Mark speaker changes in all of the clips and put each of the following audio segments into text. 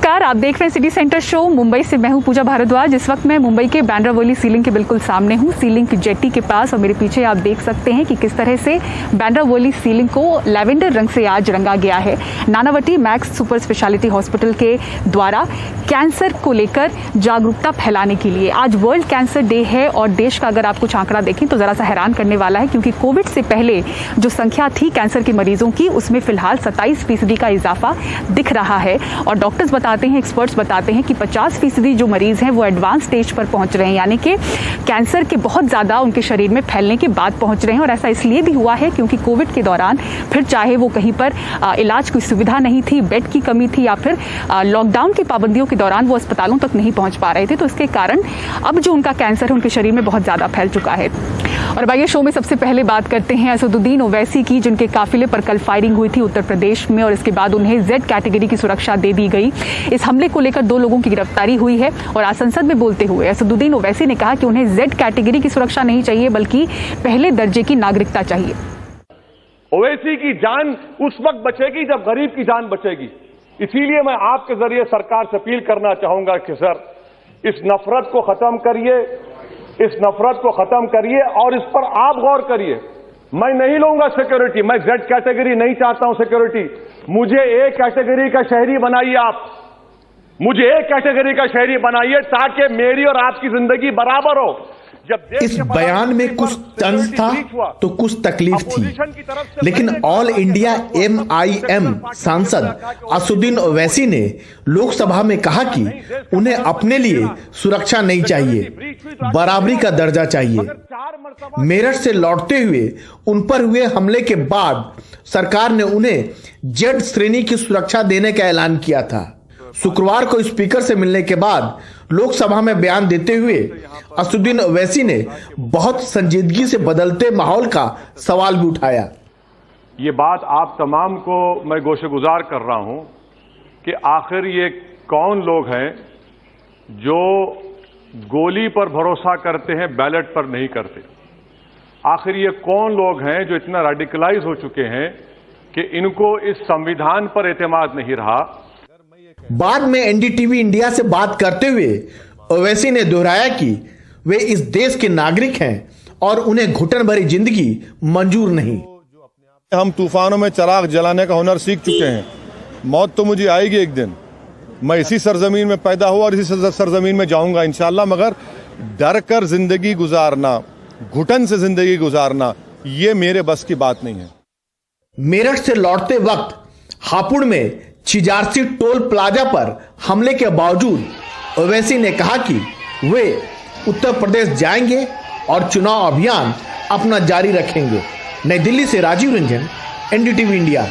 Speaker 1: नमस्कार, आप देख रहे हैं सिटी सेंटर शो। मुंबई से मैं हूं पूजा भारद्वाज। इस वक्त मैं मुंबई के बांद्रावली सीलिंग के बिल्कुल सामने हूं, सीलिंग जेटी के पास, और मेरे पीछे आप देख सकते हैं कि किस तरह से बांद्रावली सीलिंग को लैवेंडर रंग से आज रंगा गया है। Nanavati max super speciality hospital के द्वारा कैंसर को लेकर जागरूकता फैलाने के लिए आज वर्ल्ड कैंसर डे है। और देश का अगर आप कुछ आंकड़ा देखें तो जरा सा हैरान करने वाला है, क्योंकि कोविड से पहले जो संख्या थी कैंसर के मरीजों की, उसमें फिलहाल 27% का इजाफा दिख रहा है। और डॉक्टर्स बताते हैं, एक्सपर्ट्स बताते हैं कि 50% जो मरीज हैं वो एडवांस स्टेज पर पहुंच रहे हैं, यानी कि कैंसर के बहुत ज़्यादा उनके शरीर में फैलने के बाद पहुंच रहे हैं। और ऐसा इसलिए भी हुआ है क्योंकि कोविड के दौरान फिर चाहे वो कहीं पर इलाज की सुविधा नहीं थी, बेड की कमी थी, या फिर लॉकडाउन की पाबंदियों के दौरान वो अस्पतालों तक नहीं पहुंच पा रहे थे, तो इसके कारण अब जो उनका कैंसर है उनके शरीर में बहुत ज़्यादा फैल चुका है। और भाई, शो में सबसे पहले बात करते हैं असदुद्दीन ओवैसी की, जिनके काफिले पर कल फायरिंग हुई थी उत्तर प्रदेश में, और इसके बाद उन्हें जेड कैटेगरी की सुरक्षा दे दी गई। इस हमले को लेकर 2 लोगों की गिरफ्तारी हुई है। और आज संसद में बोलते हुए असदुद्दीन ओवैसी ने कहा कि उन्हें जेड कैटेगरी की सुरक्षा नहीं चाहिए, बल्कि पहले दर्जे की नागरिकता चाहिए।
Speaker 2: ओवैसी की जान उस वक्त बचेगी जब गरीब की जान बचेगी। इसीलिए मैं आपके जरिए सरकार से अपील करना चाहूंगा कि सर, इस नफरत को खत्म करिए, इस नफरत को खत्म करिए और इस पर आप गौर करिए। मैं नहीं लूंगा सिक्योरिटी, मैं जेड कैटेगरी नहीं चाहता हूं सिक्योरिटी। मुझे ए कैटेगरी का शहरी बनाइए आप, मुझे ए कैटेगरी का शहरी बनाइए, ताकि मेरी और आपकी जिंदगी बराबर हो।
Speaker 3: इस बयान में कुछ तंज था तो कुछ तकलीफ थी, लेकिन ऑल इंडिया MIM सांसद असदुद्दीन ओवैसी ने लोकसभा में कहा कि उन्हें अपने लिए सुरक्षा नहीं चाहिए, बराबरी का दर्जा चाहिए। मेरठ से लौटते हुए उन पर हुए हमले के बाद सरकार ने उन्हें जेड श्रेणी की सुरक्षा देने का ऐलान किया था। शुक्रवार को स्पीकर से मिलने के बाद लोकसभा में बयान देते हुए असदुद्दीन ओवैसी ने बहुत संजीदगी से बदलते माहौल का सवाल भी उठाया।
Speaker 2: ये बात आप तमाम को मैं गोशेगुजार कर रहा हूं कि आखिर ये कौन लोग हैं जो गोली पर भरोसा करते हैं, बैलेट पर नहीं करते। आखिर ये कौन लोग हैं जो इतना रेडिकलाइज हो चुके हैं कि इनको इस संविधान पर एतमाद नहीं रहा।
Speaker 3: बाद में NDTV इंडिया से बात करते हुए ओवैसी ने दोहराया कि वे इस देश के नागरिक हैं और उन्हें घुटन भरी जिंदगी मंजूर नहीं।
Speaker 4: हम तूफानों में चिराग जलाने का हुनर सीख चुके हैं। मौत तो मुझे आएगी एक दिन, मैं इसी सरजमीन में पैदा हुआ और इसी सरजमीन में जाऊंगा इंशाल्लाह, मगर डर कर जिंदगी गुजारना, घुटन से जिंदगी गुजारना, ये मेरे बस की बात नहीं है।
Speaker 3: मेरठ से लौटते वक्त हापुड़ में चिजारसी टोल प्लाजा पर हमले के बावजूद ओवैसी ने कहा कि वे उत्तर प्रदेश जाएंगे और चुनाव अभियान अपना जारी रखेंगे। नई दिल्ली से राजीव रंजन, NDTV इंडिया।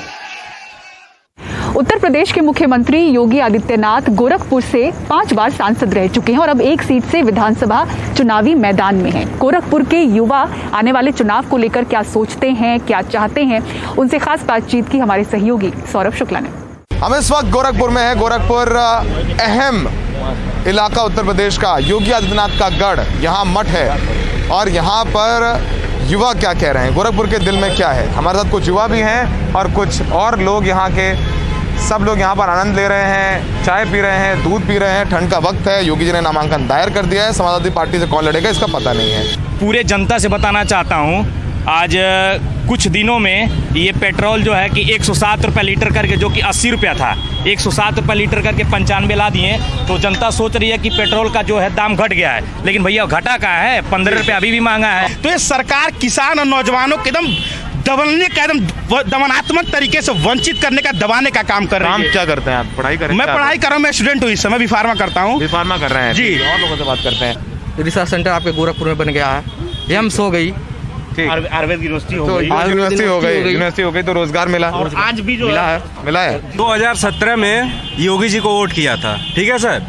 Speaker 1: उत्तर प्रदेश के मुख्यमंत्री योगी आदित्यनाथ गोरखपुर से 5 बार सांसद रह चुके हैं और अब एक सीट से विधानसभा चुनावी मैदान में हैं। गोरखपुर के युवा आने वाले चुनाव को लेकर क्या सोचते हैं, क्या चाहते हैं, उनसे खास बातचीत की हमारे सहयोगी सौरभ शुक्ला ने।
Speaker 5: हम इस वक्त गोरखपुर में हैं। गोरखपुर अहम इलाका उत्तर प्रदेश का, योगी आदित्यनाथ का गढ़, यहाँ मठ है। और यहाँ पर युवा क्या कह रहे हैं, गोरखपुर के दिल में क्या है। हमारे साथ कुछ युवा भी हैं और कुछ और लोग यहाँ के, सब लोग यहाँ पर आनंद ले रहे हैं, चाय पी रहे हैं, दूध पी रहे हैं। ठंड का वक्त है, योगी जी ने नामांकन दायर कर दिया है। समाजवादी पार्टी से कौन लड़ेगा इसका पता नहीं है।
Speaker 6: पूरे जनता से बताना चाहता हूँ, आज कुछ दिनों में ये पेट्रोल जो है कि 107 रुपये लीटर करके, जो कि 80 रुपया था, 107 रुपये लीटर करके 95 ला दिए। तो जनता सोच रही है कि पेट्रोल का जो है दाम घट गया है, लेकिन भैया घटा कहाँ है, 15 रुपये अभी भी महंगा है।
Speaker 7: तो ये सरकार किसान और नौजवानों के एकदम दबलने का, एकदम दमनात्मक तरीके से वंचित करने का, दबाने का काम कर रही है।
Speaker 5: क्या करते हैं आप? पढ़ाई करें?
Speaker 7: मैं पढ़ाई कर रहा हूँ, मैं स्टूडेंट हूँ, इस समय भी फार्मा करता हूँ।
Speaker 5: भी फार्मा कर रहे हैं
Speaker 7: जी।
Speaker 5: और लोगों से बात करते हैं।
Speaker 8: रिसर्च सेंटर आपके गोरखपुर में बन गया है, एम्स हो गई,
Speaker 7: आयुर्वेद यूनिवर्सिटी हो गई,
Speaker 5: यूनिवर्सिटी हो गई, तो रोजगार मिला।
Speaker 7: और आज भी जो
Speaker 5: मिला है।
Speaker 6: 2017 में योगी जी को वोट किया था, ठीक है सर।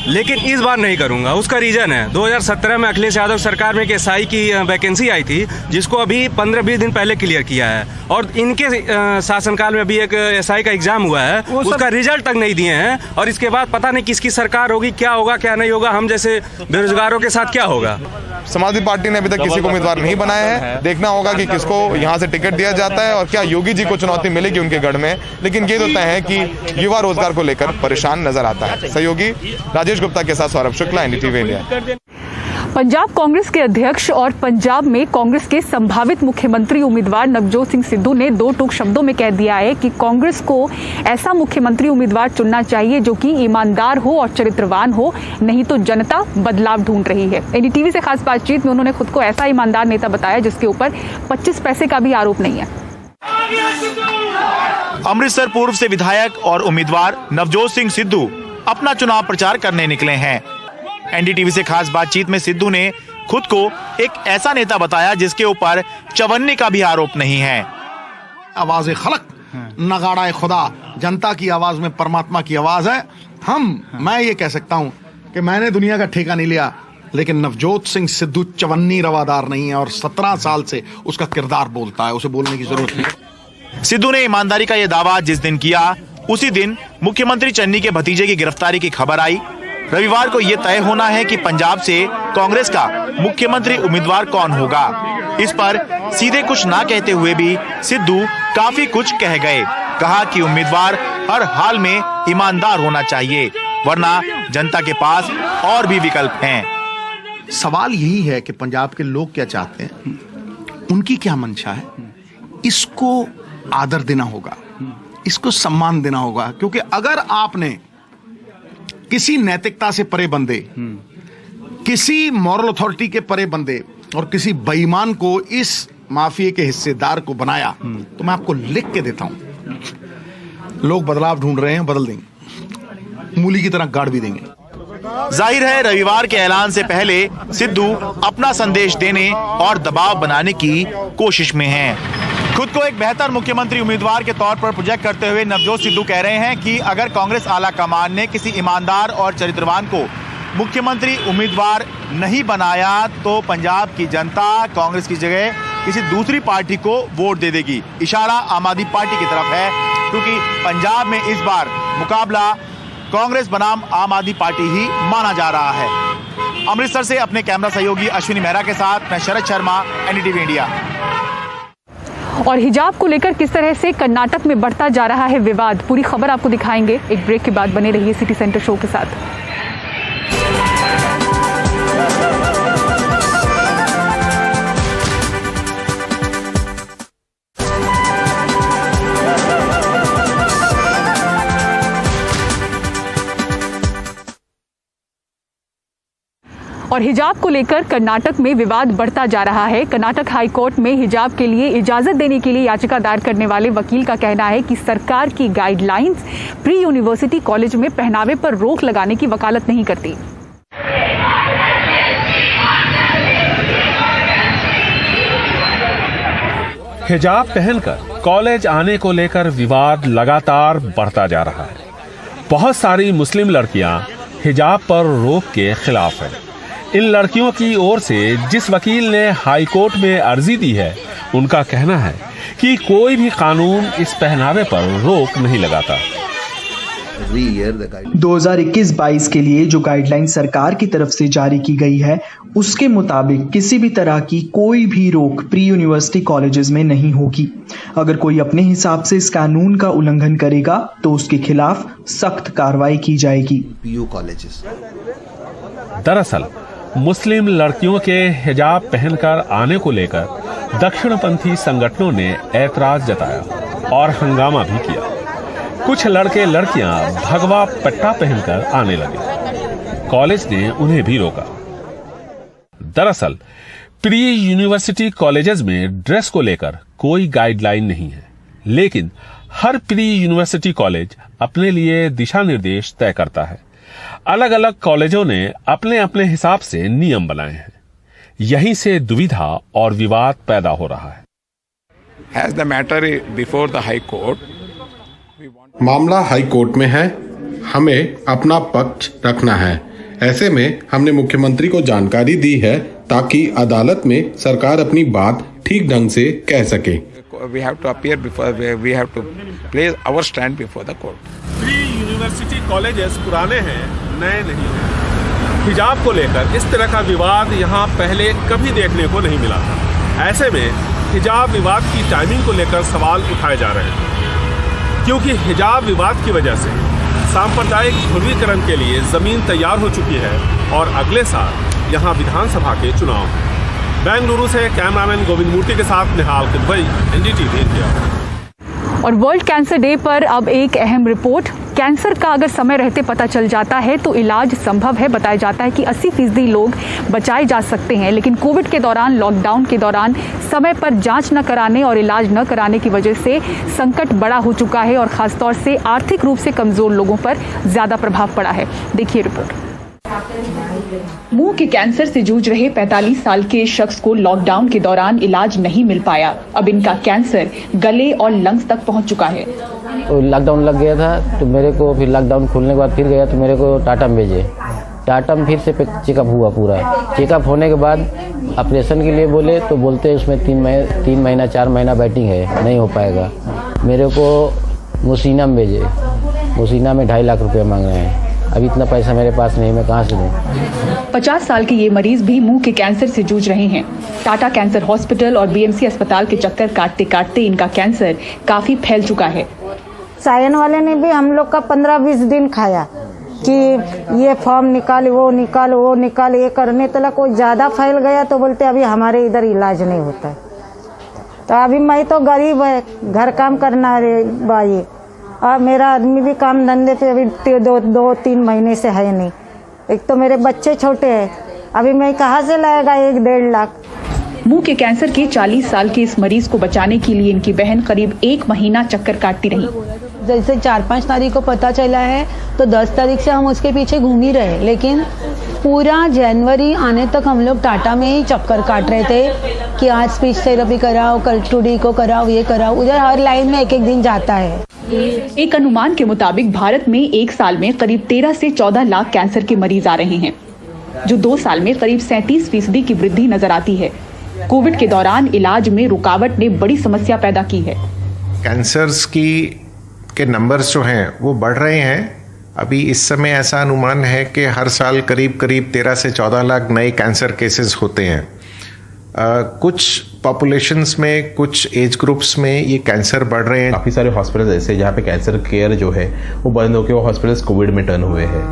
Speaker 9: लेकिन इस बार नहीं करूंगा। उसका रीज़न है 2017 में अखिलेश यादव सरकार में एक एसआई की वैकेंसी आई थी, जिसको अभी 15-20 दिन पहले क्लियर किया है, और इनके शासनकाल में अभी एक एसआई का एग्जाम हुआ है, उसका रिजल्ट तक नहीं दिए हैं। और इसके बाद पता नहीं किसकी सरकार होगी, क्या होगा क्या नहीं होगा, हम जैसे बेरोजगारों के साथ क्या होगा।
Speaker 5: समाजवादी पार्टी ने अभी तक किसी को उम्मीदवार नहीं बनाया है। देखना होगा कि किसको यहाँ से टिकट दिया जाता है और क्या योगी जी को चुनौती मिलेगी उनके गढ़ में। लेकिन ये तो तय है कि युवा रोजगार को लेकर परेशान नजर आता है। सहयोगी राजेश गुप्ता के साथ सौरभ शुक्ला, एनडीटीवी इंडिया।
Speaker 1: पंजाब कांग्रेस के अध्यक्ष और पंजाब में कांग्रेस के संभावित मुख्यमंत्री उम्मीदवार नवजोत सिंह सिद्धू ने दो टूक शब्दों में कह दिया है कि कांग्रेस को ऐसा मुख्यमंत्री उम्मीदवार चुनना चाहिए जो कि ईमानदार हो और चरित्रवान हो, नहीं तो जनता बदलाव ढूंढ रही है। एनडीटीवी से खास बातचीत में उन्होंने खुद को ऐसा ईमानदार नेता बताया जिसके ऊपर 25 पैसे का भी आरोप नहीं है।
Speaker 10: अमृतसर पूर्व से विधायक और उम्मीदवार नवजोत सिंह सिद्धू अपना चुनाव प्रचार करने निकले हैं। एनडीटीवी से खास बातचीत में सिद्धू ने खुद को एक ऐसा नेता बताया जिसके ऊपर चवन्ने का भी आरोप नहीं है।
Speaker 11: आवाज़ खलक, नगाड़ा खुदा, जनता की आवाज में परमात्मा की आवाज है। मैं ये कह सकता हूँ कि मैंने दुनिया का ठेका नहीं लिया, लेकिन नवजोत सिंह सिद्धू चवन्नी रवादार नहीं है और 17 साल से उसका किरदार बोलता है, उसे बोलने की जरूरत नहीं।
Speaker 10: सिद्धू ने ईमानदारी का यह दावा जिस दिन किया, उसी दिन मुख्यमंत्री चन्नी के भतीजे की गिरफ्तारी की खबर आई। रविवार को यह तय होना है कि पंजाब से कांग्रेस का मुख्यमंत्री उम्मीदवार कौन होगा। इस पर सीधे कुछ ना कहते हुए भी सिद्धू काफी कुछ कह गए। कहा कि उम्मीदवार हर हाल में ईमानदार होना चाहिए, वरना जनता के पास और भी विकल्प हैं।
Speaker 11: सवाल यही है कि पंजाब के लोग क्या चाहते हैं, उनकी क्या मंशा है। इसको आदर देना होगा, इसको सम्मान देना होगा, क्योंकि अगर आपने किसी नैतिकता से परे बंदे, किसी मॉरल अथॉरिटी के परे बंदे और किसी बेईमान को इस माफिया के हिस्सेदार को बनाया, तो मैं आपको लिख के देता हूं, लोग बदलाव ढूंढ रहे हैं, बदल देंगे, मूली की तरह गाड़ भी देंगे।
Speaker 10: जाहिर है रविवार के ऐलान से पहले सिद्धू अपना संदेश देने और दबाव बनाने की कोशिश में हैं। खुद को एक बेहतर मुख्यमंत्री उम्मीदवार के तौर पर प्रोजेक्ट करते हुए नवजोत सिद्धू कह रहे हैं कि अगर कांग्रेस आला कमान ने किसी ईमानदार और चरित्रवान को मुख्यमंत्री उम्मीदवार नहीं बनाया तो पंजाब की जनता कांग्रेस की जगह किसी दूसरी पार्टी को वोट दे देगी। इशारा आम आदमी पार्टी की तरफ है, क्योंकि पंजाब में इस बार मुकाबला कांग्रेस बनाम आम आदमी पार्टी ही माना जा रहा है। अमृतसर से अपने कैमरा सहयोगी अश्विनी मेहरा के साथ मैं शरद शर्मा, एनडीटीवी इंडिया।
Speaker 1: और हिजाब को लेकर किस तरह से कर्नाटक में बढ़ता जा रहा है विवाद, पूरी खबर आपको दिखाएंगे। एक ब्रेक के बाद बने रहिए सिटी सेंटर शो के साथ। और हिजाब को लेकर कर्नाटक में विवाद बढ़ता जा रहा है। कर्नाटक हाई कोर्ट में हिजाब के लिए इजाजत देने के लिए याचिका दायर करने वाले वकील का कहना है कि सरकार की गाइडलाइंस प्री यूनिवर्सिटी कॉलेज में पहनावे पर रोक लगाने की वकालत नहीं करती।
Speaker 12: हिजाब पहनकर कॉलेज आने को लेकर विवाद लगातार बढ़ता जा रहा है। बहुत सारी मुस्लिम लड़कियां हिजाब पर रोक के खिलाफ हैं। इन लड़कियों की ओर से जिस वकील ने हाई कोर्ट में अर्जी दी है, उनका कहना है कि कोई भी कानून इस पहनावे पर रोक नहीं लगाता।
Speaker 13: 2021-22 के लिए जो गाइडलाइन सरकार की तरफ से जारी की गई है, उसके मुताबिक किसी भी तरह की कोई भी रोक प्री यूनिवर्सिटी कॉलेजेस में नहीं होगी। अगर कोई अपने हिसाब से इस कानून का उल्लंघन करेगा तो उसके खिलाफ सख्त कार्रवाई की जाएगी।
Speaker 12: दरअसल मुस्लिम लड़कियों के हिजाब पहनकर आने को लेकर दक्षिणपंथी संगठनों ने ऐतराज जताया और हंगामा भी किया। कुछ लड़के लड़कियां भगवा पट्टा पहनकर आने लगे। कॉलेज ने उन्हें भी रोका। दरअसल प्री यूनिवर्सिटी कॉलेजेस में ड्रेस को लेकर कोई गाइडलाइन नहीं है, लेकिन हर प्री यूनिवर्सिटी कॉलेज अपने लिए दिशा निर्देश तय करता है। अलग अलग कॉलेजों ने अपने अपने हिसाब से नियम बनाए हैं। यहीं से दुविधा और विवाद पैदा हो रहा है।
Speaker 14: As the matter before the High Court,
Speaker 15: मामला हाई कोर्ट में है, हमें अपना पक्ष रखना है, ऐसे में हमने मुख्यमंत्री को जानकारी दी है ताकि अदालत में सरकार अपनी बात ठीक ढंग से कह सके।
Speaker 14: We have to appear before, we have to place our stand before the court.
Speaker 12: Pre university colleges पुराने हैं, नए नहीं हैं। हिजाब को लेकर इस तरह का विवाद यहाँ पहले कभी देखने को नहीं मिला था। ऐसे में हिजाब विवाद की टाइमिंग को लेकर सवाल उठाए जा रहे हैं, क्योंकि हिजाब विवाद की वजह से सांप्रदायिक ध्रुवीकरण के लिए जमीन तैयार हो चुकी है और अगले साल यहाँ विधानसभा के चुनाव हैं। बेंगलुरु से कैमरामैन गोविंद मूर्ति के साथ निहाल किदवई, एनडीटीवी इंडिया।
Speaker 1: और वर्ल्ड कैंसर डे पर अब एक अहम रिपोर्ट। कैंसर का अगर समय रहते पता चल जाता है तो इलाज संभव है। बताया जाता है कि 80% लोग बचाए जा सकते हैं, लेकिन कोविड के दौरान, लॉकडाउन के दौरान समय पर जांच न कराने और इलाज न कराने की वजह से संकट बड़ा हो चुका है और खासतौर से आर्थिक रूप से कमजोर लोगों पर ज्यादा प्रभाव पड़ा है। देखिए रिपोर्ट। मुंह के कैंसर से जूझ रहे 45 साल के शख्स को लॉकडाउन के दौरान इलाज नहीं मिल पाया। अब इनका कैंसर गले और लंग्स तक पहुंच चुका है।
Speaker 16: लॉकडाउन लग गया था तो मेरे को फिर लॉकडाउन खुलने के बाद फिर गया तो मेरे को टाटा में भेजे। टाटा में फिर से चेकअप हुआ पूरा। चेकअप होने के बाद ऑपरेशन के लिए बोले तो बोलते हैं उसमें 3 महीना 4 महीना वेटिंग है, नहीं हो पाएगा। मेरे को मुसीना में भेजे। मुसीना में 2.5 लाख रुपये मांग रहे हैं। अभी इतना पैसा मेरे पास नहीं, मैं कहाँ से दूँ।
Speaker 1: 50 साल के ये मरीज भी मुंह के कैंसर से जूझ रहे हैं। टाटा कैंसर हॉस्पिटल और बीएमसी अस्पताल के चक्कर काटते काटते इनका कैंसर काफी फैल चुका है।
Speaker 17: सायन वाले ने भी हम लोग का 15-20 दिन खाया कि ये फॉर्म निकाल, वो निकाल, ये करने तक कोई ज्यादा फैल गया तो बोलते अभी हमारे इधर इलाज नहीं होता। तो अभी मैं तो गरीब है, घर काम करना रे भाई, और मेरा आदमी भी काम धंधे पे अभी 2-3 महीने से है नहीं। एक तो मेरे बच्चे छोटे हैं, अभी मैं कहाँ से लाएगा 1-1.5 लाख।
Speaker 1: मुंह के कैंसर के 40 साल के इस मरीज को बचाने के लिए इनकी बहन करीब 1 महीना चक्कर काटती रही।
Speaker 18: जैसे 4-5 तारीख को पता चला है तो 10 तारीख से हम उसके पीछे घूम ही रहे, लेकिन पूरा जनवरी आने तक हम लोग टाटा में ही चक्कर काट रहे थे कि आज स्पीच थेरेपी कराओ, कल टूडी को कराओ, ये कराओ। उधर हर लाइन में 1-1 दिन जाता है।
Speaker 1: एक अनुमान के मुताबिक भारत में 1 साल में करीब 13 से 14 लाख कैंसर के मरीज आ रहे हैं, जो 2 साल में करीब 37% की वृद्धि नजर आती है। कोविड के दौरान इलाज में रुकावट ने बड़ी समस्या पैदा की है।
Speaker 19: कैंसर्स के नंबर्स जो हैं वो बढ़ रहे हैं। अभी इस समय ऐसा अनुमान है कि हर साल करीब 13 से 14 लाख नए कैंसर केसेस होते हैं। कुछ पॉपुलेशंस में, कुछ एज ग्रुप्स में ये कैंसर बढ़ रहे हैं।
Speaker 3: काफ़ी सारे हॉस्पिटल्स ऐसे जहाँ पे कैंसर केयर जो है वो बंद होकर वो हॉस्पिटल्स कोविड में टर्न हुए हैं,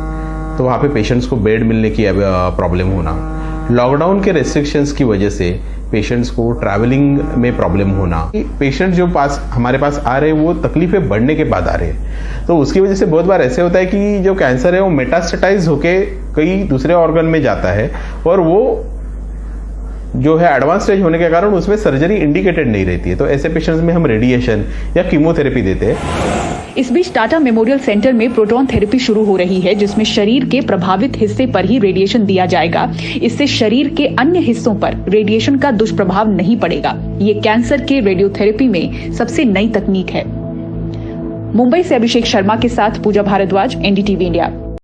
Speaker 3: तो वहाँ पे पेशेंट्स को बेड मिलने की प्रॉब्लम होना, लॉकडाउन के रेस्ट्रिक्शंस की वजह से पेशेंट्स को ट्रैवलिंग में प्रॉब्लम होना, पेशेंट जो हमारे पास आ रहे हैं वो तकलीफें बढ़ने के बाद आ रहे हैं, तो उसकी वजह से बहुत बार ऐसे होता है कि जो कैंसर है वो मेटास्टेटाइज होके कई दूसरे ऑर्गन में जाता है और वो जो है एडवांस स्टेज होने के कारण उसमें सर्जरी इंडिकेटेड नहीं रहती है, तो ऐसे पेशेंट्स में हम रेडिएशन या कीमोथेरेपी देते हैं।
Speaker 1: इस बीच टाटा मेमोरियल सेंटर में प्रोटॉन थेरेपी शुरू हो रही है, जिसमें शरीर के प्रभावित हिस्से पर ही रेडिएशन दिया जाएगा। इससे शरीर के अन्य हिस्सों पर रेडिएशन का दुष्प्रभाव नहीं पड़ेगा। ये कैंसर के रेडियोथेरेपी में सबसे नई तकनीक है। मुंबई से अभिषेक शर्मा के साथ पूजा भारद्वाज, एनडीटीवी इंडिया।